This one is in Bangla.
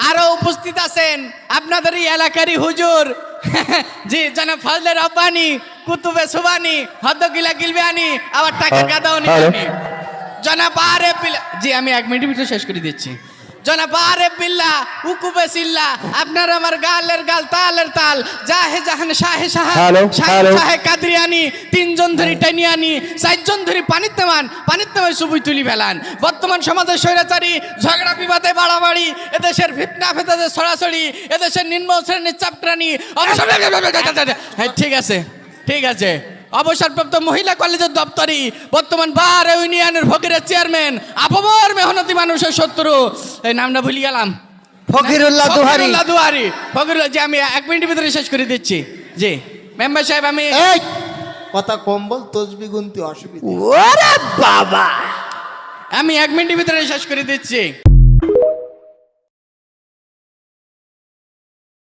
আরো উপস্থিত আছেন আপনাদের এই এলাকারই হুজুর জি জনাব ফজলে রব্বানি, কুতুবে সুবানি, হদ্দগিলা গিলবিয়ানি, আবার টাকা গাদাও নিবানি। জনাব আরেফ বিল্লাহ, জি আমি 1 মিনিটের ভিতরে শেষ করে দিচ্ছি। জনাব আরেফ বিল্লাহ, উকুবে সিল্লাহ, আপনার আমার গালের গাল তালের তাল, জাহে জাহান শাহে শাহা, শাহে শাহে কাদরিয়ানি, 3 জন ধরে টানিয়ানি, 4 জন ধরে পানিতে নামায় সুবুই তুলি ফেলান। বর্তমান সমাজের স্বৈরাচারী, ঝগড়া বিবাদে বাড়াবাড়ি, এদেশের ফিতনা ফেতাদের ছড়াছড়ি, এদেশের নিম্ন শ্রেণীর চাপটানি। হ্যাঁ ঠিক আছে অবসরপ্রাপ্ত মহিলা কলেজের দপ্তরি, বর্তমান বার ইউনিয়নের ফকিরের চেয়ারম্যান, আপামর মেহনতি মানুষের শত্রু, এই নামটা ভুলে গেলাম, ফকিরুল্লাহ দুহারি। ফকিরুল্লাহ জি আমি 1 মিনিটের ভিতরে শেষ করে দিচ্ছি। জি মেম্বার সাহেব আমি এই কথা কম বল, তসবি গুনতে অসুবিধা। ওরে বাবা, আমি 1 মিনিটের ভিতরে শেষ করে দিচ্ছি।